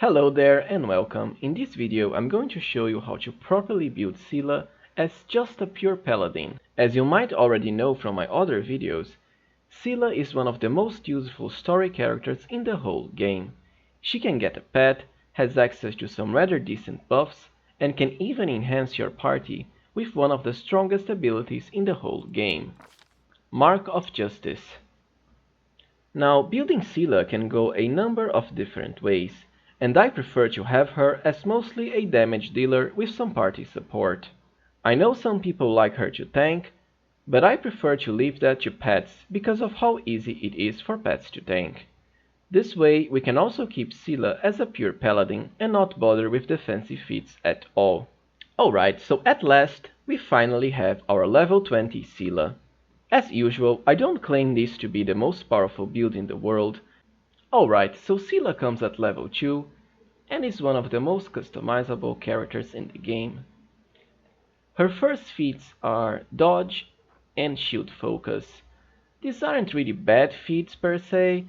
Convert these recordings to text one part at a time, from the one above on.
Hello there and welcome. In this video I'm going to show you how to properly build Seelah as just a pure paladin. As you might already know from my other videos, Seelah is one of the most useful story characters in the whole game. She can get a pet, has access to some rather decent buffs, and can even enhance your party with one of the strongest abilities in the whole game. Mark of Justice. Now, building Seelah can go a number of different ways, and I prefer to have her as mostly a damage dealer with some party support. I know some people like her to tank, but I prefer to leave that to pets because of how easy it is for pets to tank. This way we can also keep Seelah as a pure paladin and not bother with defensive feats at all. Alright, so at last we finally have our level 20 Seelah. As usual, I don't claim this to be the most powerful build in the world. Alright, so Seelah comes at level 2 and is one of the most customizable characters in the game. Her first feats are dodge and shield focus. These aren't really bad feats per se,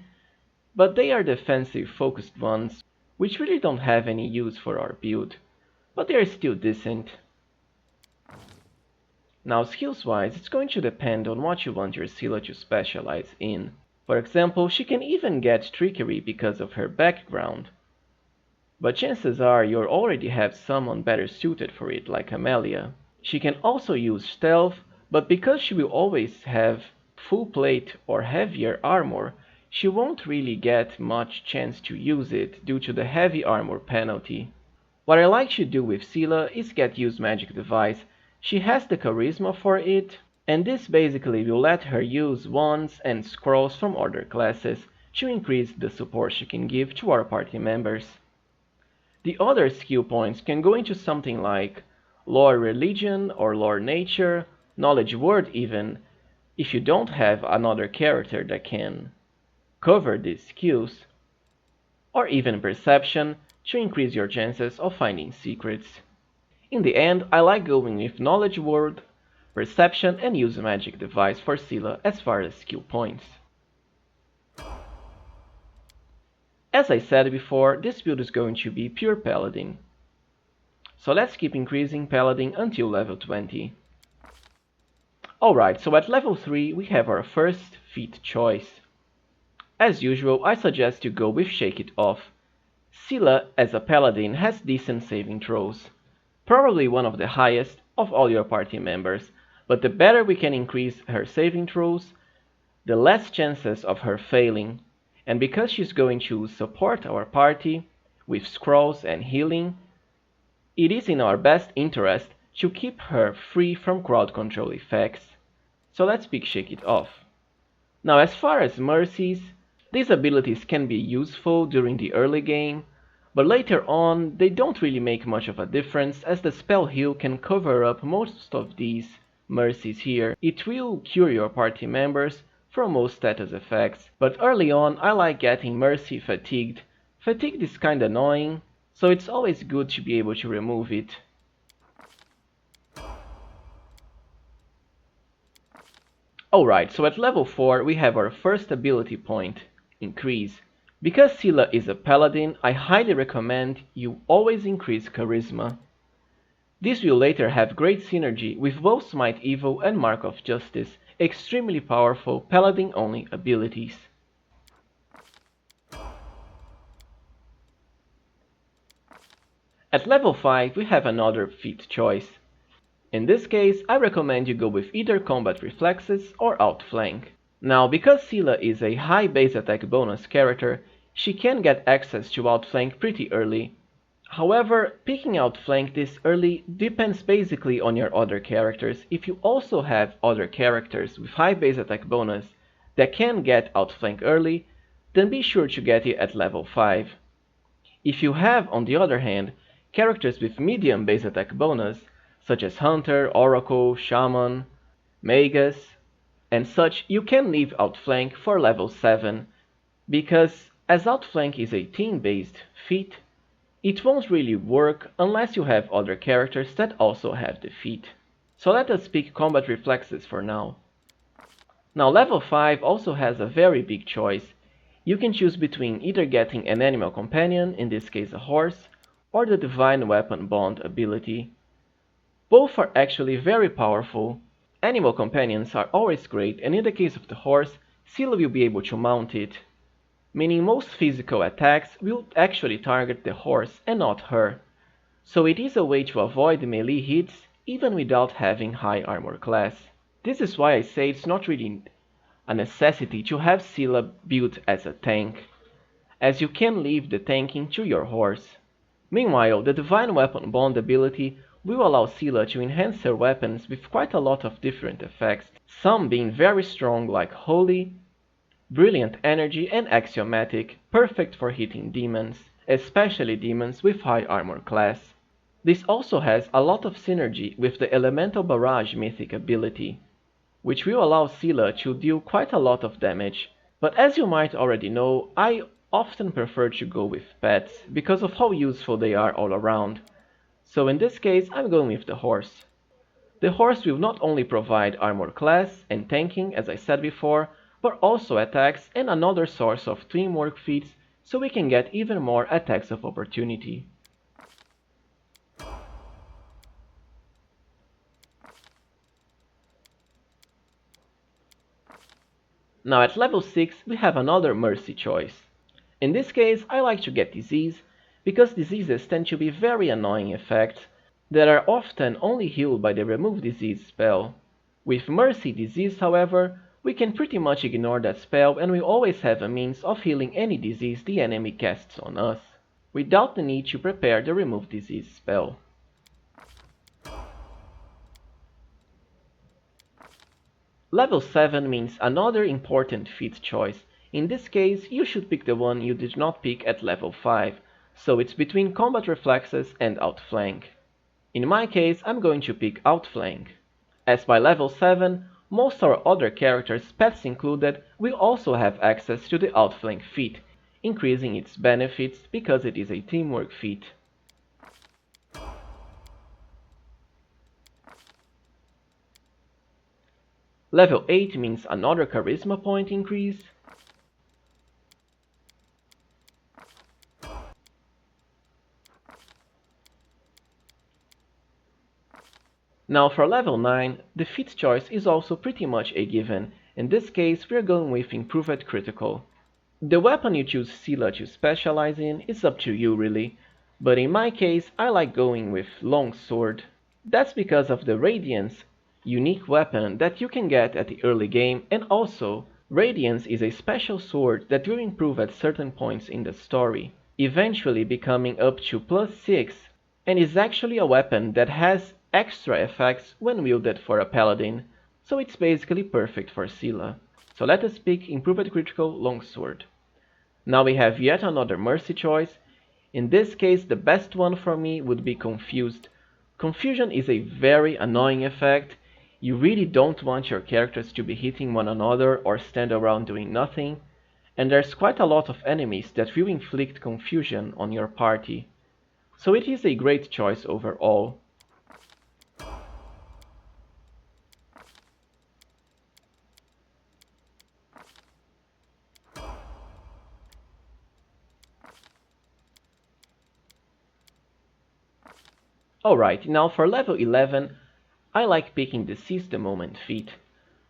but they are defensive focused ones, which really don't have any use for our build, but they are still decent. Now skills wise, it's going to depend on what you want your Seelah to specialize in. For example, she can even get trickery because of her background. But chances are you'll already have someone better suited for it, like CAMELLIA. She can also use stealth, but because she will always have full plate or heavier armor, she won't really get much chance to use it due to the heavy armor penalty. What I like to do with Seelah is get use magic device. She has the charisma for it, and this basically will let her use wands and scrolls from other classes to increase the support she can give to our party members. The other skill points can go into something like lore religion or lore nature, knowledge word even, if you don't have another character that can cover these skills, or even perception to increase your chances of finding secrets. In the end, I like going with knowledge word, perception and use magic device for Seelah as far as skill points. As I said before, this build is going to be pure paladin. So let's keep increasing paladin until level 20. Alright, so at level 3 we have our first feat choice. As usual, I suggest you go with Shake It Off. Seelah as a paladin has decent saving throws. Probably one of the highest of all your party members, but the better we can increase her saving throws, the less chances of her failing. And because she's going to support our party with scrolls and healing, it is in our best interest to keep her free from crowd control effects. So let's pick Shake It Off. Now as far as mercies, these abilities can be useful during the early game, but later on they don't really make much of a difference as the spell heal can cover up most of these mercies here. It will cure your party members from most status effects, but early on I like getting mercy fatigued. Fatigued is kinda annoying, so it's always good to be able to remove it. Alright, so at level 4 we have our first ability point, Increase. Because Seelah is a paladin, I highly recommend you always increase charisma. This will later have great synergy with both Smite Evil and Mark of Justice, extremely powerful paladin only abilities. At level 5 we have another feat choice. In this case, I recommend you go with either combat reflexes or outflank. Now, because Seelah is a high base attack bonus character, she can get access to outflank pretty early. However, picking outflank this early depends basically on your other characters. If you also have other characters with high base attack bonus that can get outflank early, then be sure to get it at level 5. If you have, on the other hand, characters with medium base attack bonus, such as Hunter, Oracle, Shaman, Magus, and such, you can leave outflank for level 7, because as outflank is a team-based feat, it won't really work unless you have other characters that also have the feat. So let us pick combat reflexes for now. Now level 5 also has a very big choice. You can choose between either getting an animal companion, in this case a horse, or the Divine Weapon Bond ability. Both are actually very powerful. Animal companions are always great, and in the case of the horse, Seelah will be able to mount it, meaning most physical attacks will actually target the horse and not her. So it is a way to avoid melee hits even without having high armor class. This is why I say it's not really a necessity to have Seelah built as a tank, as you can leave the tanking to your horse. Meanwhile, the Divine Weapon Bond ability will allow Seelah to enhance her weapons with quite a lot of different effects, some being very strong like Holy, Brilliant Energy and Axiomatic, perfect for hitting demons, especially demons with high armor class. This also has a lot of synergy with the Elemental Barrage mythic ability, which will allow Seelah to deal quite a lot of damage. But as you might already know, I often prefer to go with pets because of how useful they are all around. So in this case, I'm going with the horse. The horse will not only provide armor class and tanking as I said before, but also attacks and another source of teamwork feats, so we can get even more attacks of opportunity. Now at level 6 we have another mercy choice. In this case I like to get disease, because diseases tend to be very annoying effects that are often only healed by the remove disease spell. With mercy disease, however, we can pretty much ignore that spell and we always have a means of healing any disease the enemy casts on us, without the need to prepare the remove disease spell. Level 7 means another important feat choice. In this case, you should pick the one you did not pick at level 5, so it's between combat reflexes and outflank. In my case, I'm going to pick outflank, as by level 7, most our other characters, pets included, will also have access to the outflank feat, increasing its benefits because it is a teamwork feat. Level 8 means another charisma point increase. Now for level 9, the feat choice is also pretty much a given. In this case, we are going with Improved Critical. The weapon you choose Seelah to specialize in is up to you really, but in my case I like going with Longsword. That's because of the Radiance unique weapon that you can get at the early game, and also Radiance is a special sword that will improve at certain points in the story, eventually becoming up to +6, and is actually a weapon that has extra effects when wielded for a Paladin, so it's basically perfect for Seelah. So let us pick Improved Critical Longsword. Now we have yet another mercy choice. In this case the best one for me would be Confused. Confusion is a very annoying effect. You really don't want your characters to be hitting one another or stand around doing nothing, and there's quite a lot of enemies that will inflict confusion on your party. So it is a great choice overall. Alright, now for level 11, I like picking the Seize the Moment feat.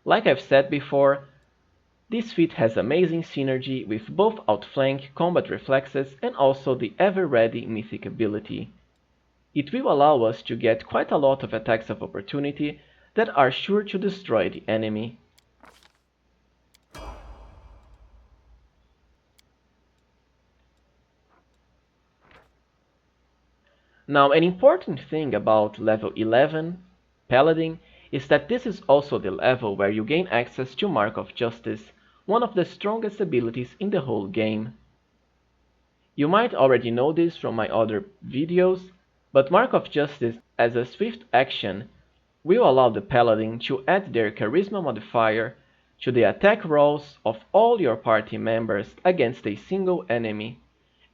Like I've said before, this feat has amazing synergy with both outflank, combat reflexes, and also the ever ready mythic ability. It will allow us to get quite a lot of attacks of opportunity that are sure to destroy the enemy. Now an important thing about level 11, Paladin, is that this is also the level where you gain access to Mark of Justice, one of the strongest abilities in the whole game. You might already know this from my other videos, but Mark of Justice as a swift action will allow the Paladin to add their Charisma modifier to the attack rolls of all your party members against a single enemy,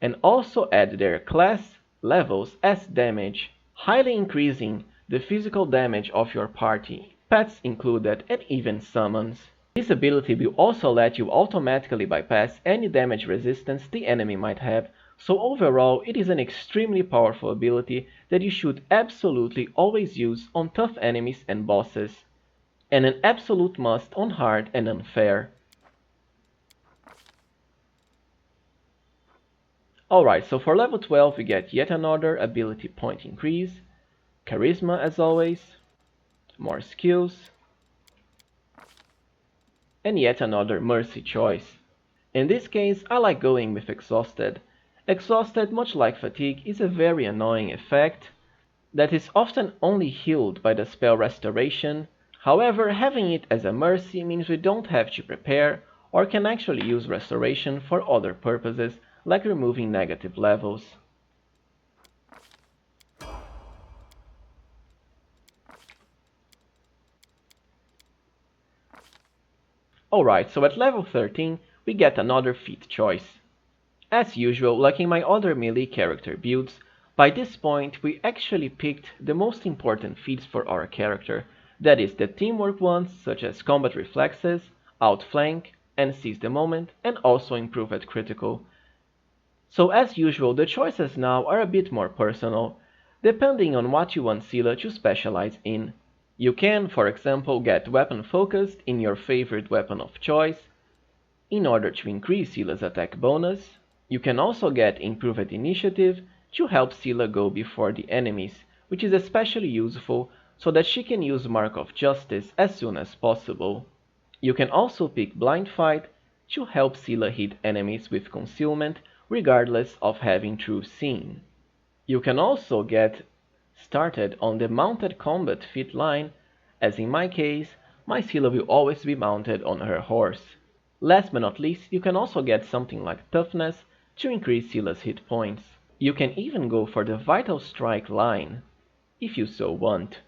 and also add their class levels as damage, highly increasing the physical damage of your party, pets included and even summons. This ability will also let you automatically bypass any damage resistance the enemy might have, so overall it is an extremely powerful ability that you should absolutely always use on tough enemies and bosses, and an absolute must on hard and unfair. Alright, so for level 12 we get yet another ability point increase, charisma as always, more skills, and yet another mercy choice. In this case, I like going with exhausted. Exhausted, much like fatigue, is a very annoying effect that is often only healed by the spell restoration. However, having it as a mercy means we don't have to prepare or can actually use restoration for other purposes like removing negative levels. Alright, so at level 13 we get another feat choice. As usual, like in my other melee character builds, by this point we actually picked the most important feats for our character, that is the teamwork ones such as combat reflexes, outflank, and seize the moment, and also improve at critical. So as usual, the choices now are a bit more personal, depending on what you want Seelah to specialize in. You can, for example, get weapon focused in your favorite weapon of choice, in order to increase Seelah's attack bonus. You can also get improved initiative to help Seelah go before the enemies, which is especially useful so that she can use Mark of Justice as soon as possible. You can also pick blind fight to help Seelah hit enemies with concealment regardless of having true seeing. You can also get started on the mounted combat feat line, as in my case, my Seelah will always be mounted on her horse. Last but not least, you can also get something like toughness to increase Seelah's hit points. You can even go for the vital strike line, if you so want.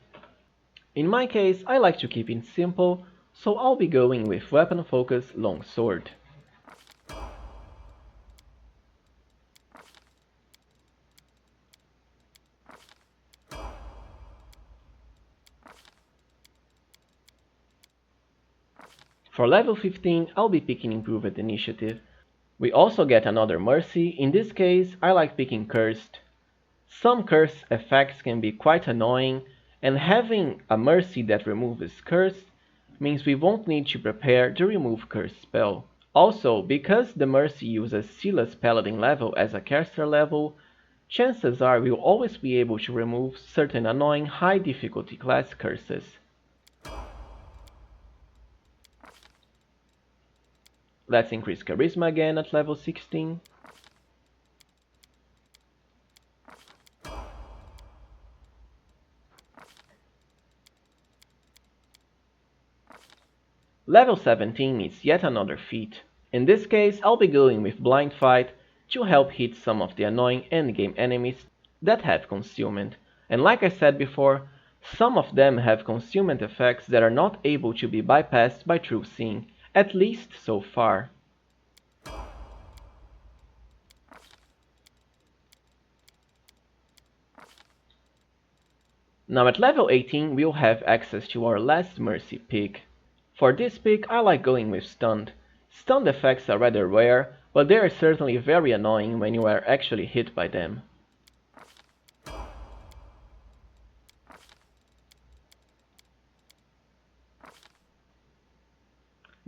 In my case, I like to keep it simple, so I'll be going with weapon focus longsword. For level 15, I'll be picking improved initiative. We also get another mercy. In this case, I like picking cursed. Some curse effects can be quite annoying, and having a mercy that removes curse means we won't need to prepare the remove curse spell. Also, because the mercy uses Seelah's Paladin level as a caster level, chances are we'll always be able to remove certain annoying high difficulty class curses. Let's increase charisma again at level 16. Level 17 is yet another feat. In this case, I'll be going with blind fight to help hit some of the annoying endgame enemies that have concealment. And like I said before, some of them have concealment effects that are not able to be bypassed by true seeing, at least so far. Now at level 18 we'll have access to our last mercy pick. For this pick I like going with stunned. Stunned effects are rather rare, but they are certainly very annoying when you are actually hit by them.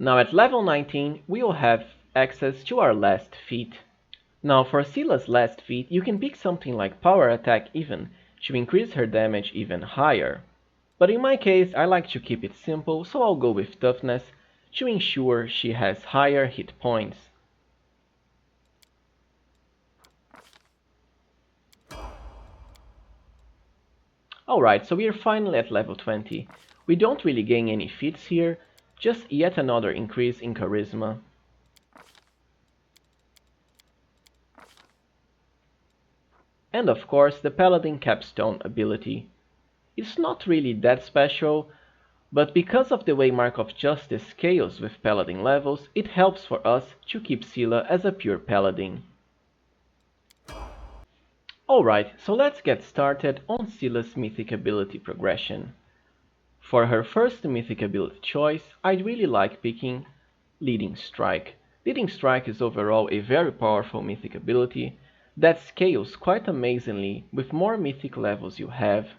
Now at level 19 we'll have access to our last feat. Now for Seelah's last feat you can pick something like power attack even to increase her damage even higher. But in my case I like to keep it simple, so I'll go with toughness to ensure she has higher hit points. Alright, so we are finally at level 20. We don't really gain any feats here, just yet another increase in charisma. And of course the Paladin capstone ability. It's not really that special, but because of the way Mark of Justice scales with Paladin levels, it helps for us to keep Seelah as a pure Paladin. Alright, so let's get started on Seelah's mythic ability progression. For her first mythic ability choice, I'd really like picking Leading Strike. Leading Strike is overall a very powerful mythic ability that scales quite amazingly with more mythic levels you have.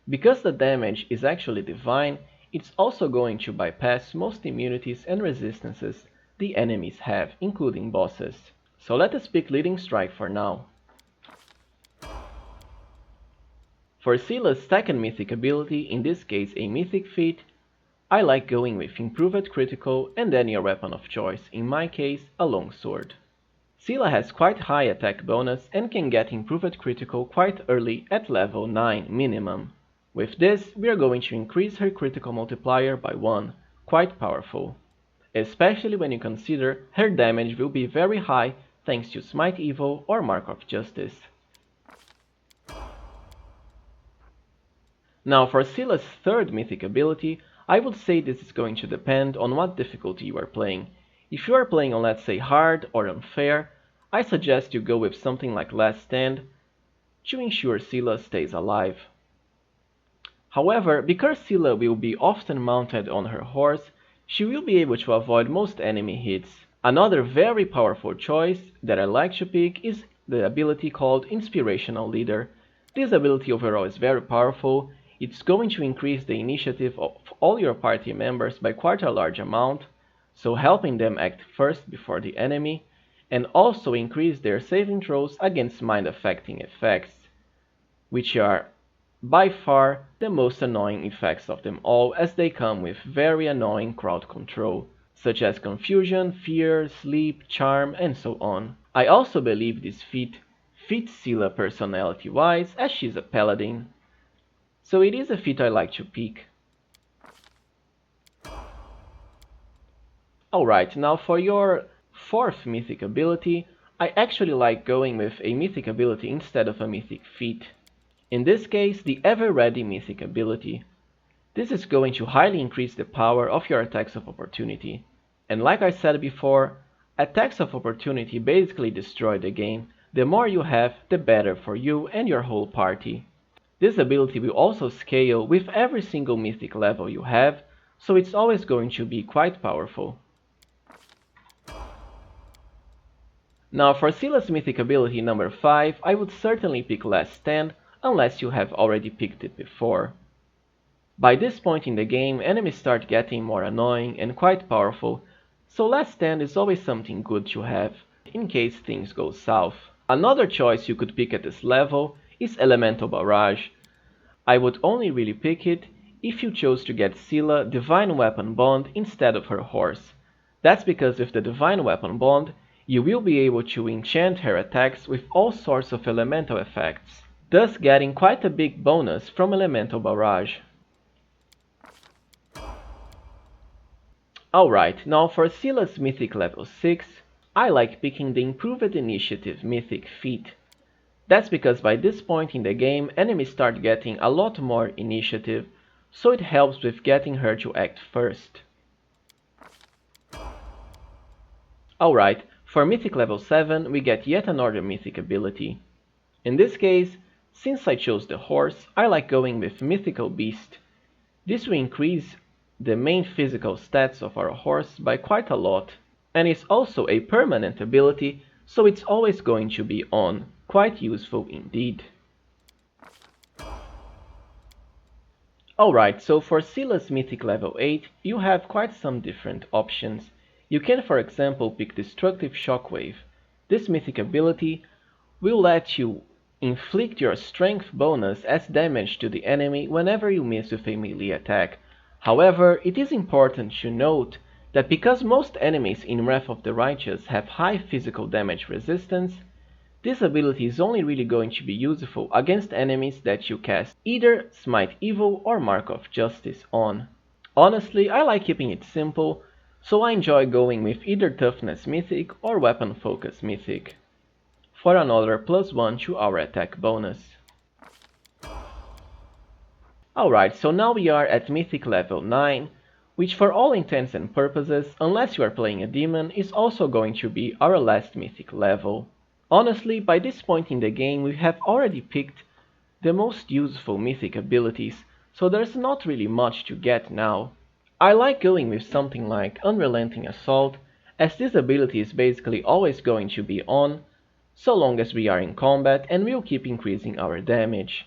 Because the damage is actually divine, it's also going to bypass most immunities and resistances the enemies have, including bosses. So let us pick Leading Strike for now. For Seelah's second mythic ability, in this case a mythic feat, I like going with Improved Critical and then your weapon of choice, in my case a longsword. Seelah has quite high attack bonus and can get Improved Critical quite early at level 9 minimum. With this, we are going to increase her critical multiplier by 1, quite powerful. Especially when you consider her damage will be very high thanks to Smite Evil or Mark of Justice. Now for Seelah's third mythic ability, I would say this is going to depend on what difficulty you are playing. If you are playing on, let's say, hard or unfair, I suggest you go with something like Last Stand to ensure Seelah stays alive. However, because Seelah will be often mounted on her horse, she will be able to avoid most enemy hits. Another very powerful choice that I like to pick is the ability called Inspirational Leader. This ability overall is very powerful. It's going to increase the initiative of all your party members by quite a large amount, so helping them act first before the enemy, and also increase their saving throws against mind-affecting effects, which are by far the most annoying effects of them all, as they come with very annoying crowd control, such as confusion, fear, sleep, charm, and so on. I also believe this feat fits Seelah personality-wise, as she's a paladin, so it is a feat I like to pick. Alright, now for your fourth mythic ability, I actually like going with a mythic ability instead of a mythic feat. In this case, the Ever Ready mythic ability. This is going to highly increase the power of your attacks of opportunity. And like I said before, attacks of opportunity basically destroy the game. The more you have, the better for you and your whole party. This ability will also scale with every single mythic level you have, so it's always going to be quite powerful. Now for Seelah's mythic ability number 5, I would certainly pick Last Stand, unless you have already picked it before. By this point in the game, enemies start getting more annoying and quite powerful, so Last Stand is always something good to have, in case things go south. Another choice you could pick at this level is Elemental Barrage. I would only really pick it if you chose to get Seelah Divine Weapon Bond instead of her horse. That's because with the Divine Weapon Bond, you will be able to enchant her attacks with all sorts of elemental effects, thus getting quite a big bonus from Elemental Barrage. Alright, now for Seelah's Mythic level 6, I like picking the Improved Initiative Mythic feat. That's because by this point in the game, enemies start getting a lot more initiative, so it helps with getting her to act first. Alright, for Mythic level 7, we get yet another mythic ability. In this case, since I chose the horse, I like going with Mythical Beast. This will increase the main physical stats of our horse by quite a lot, and is also a permanent ability, so it's always going to be on. Quite useful indeed. Alright, so for Seelah's Mythic level 8, you have quite some different options. You can, for example, pick Destructive Shockwave. This mythic ability will let you inflict your strength bonus as damage to the enemy whenever you miss with a melee attack. However, it is important to note that because most enemies in Wrath of the Righteous have high physical damage resistance, this ability is only really going to be useful against enemies that you cast either Smite Evil or Mark of Justice on. Honestly, I like keeping it simple, so I enjoy going with either Toughness Mythic or Weapon Focus Mythic, for another +1 to our attack bonus. Alright, so now we are at Mythic level 9, which for all intents and purposes, unless you are playing a demon, is also going to be our last Mythic level. Honestly, by this point in the game we have already picked the most useful mythic abilities, so there's not really much to get now. I like going with something like Unrelenting Assault, as this ability is basically always going to be on, so long as we are in combat, and will keep increasing our damage.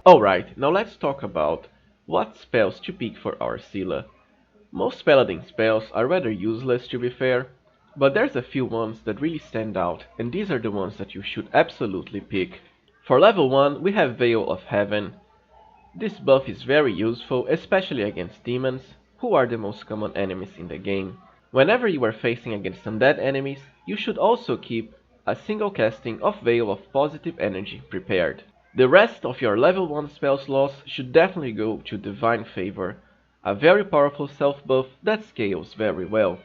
Alright, now let's talk about what spells to pick for our Seelah. Most Paladin spells are rather useless to be fair, but there's a few ones that really stand out, and these are the ones that you should absolutely pick. For level 1 we have Veil of Heaven. This buff is very useful, especially against demons, who are the most common enemies in the game. Whenever you are facing against undead enemies, you should also keep a single casting of Veil of Positive Energy prepared. The rest of your level 1 spell slots should definitely go to Divine Favor, a very powerful self buff that scales very well.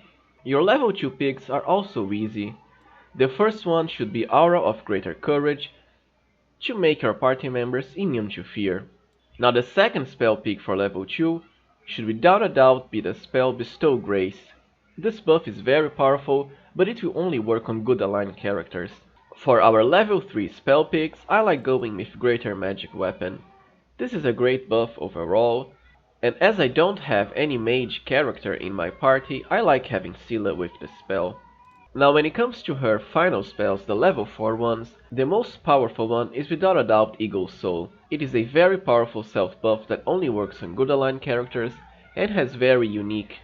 Your level 2 picks are also easy. The first one should be Aura of Greater Courage, to make your party members immune to fear. Now the second spell pick for level 2 should without a doubt be the spell Bestow Grace. This buff is very powerful, but it will only work on good aligned characters. For our level 3 spell picks, I like going with Greater Magic Weapon. This is a great buff overall, and as I don't have any mage character in my party, I like having Seelah with this spell. Now when it comes to her final spells, the level 4 ones, the most powerful one is without a doubt Eagle's Soul. It is a very powerful self buff that only works on good aligned characters and has very unique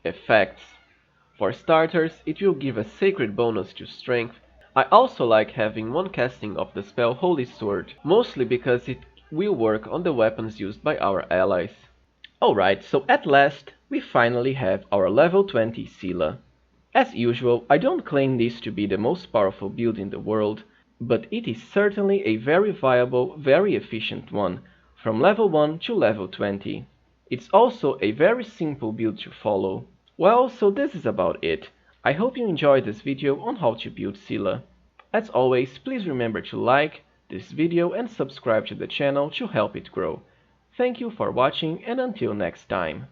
effects. For starters, it will give a sacred bonus to strength. I also like having one casting of the spell Holy Sword, mostly because it will work on the weapons used by our allies. Alright, so at last, we finally have our level 20 Seelah. As usual, I don't claim this to be the most powerful build in the world, but it is certainly a very viable, very efficient one, from level 1 to level 20. It's also a very simple build to follow. Well, so this is about it. I hope you enjoyed this video on how to build Seelah. As always, please remember to like this video and subscribe to the channel to help it grow. Thank you for watching, and until next time.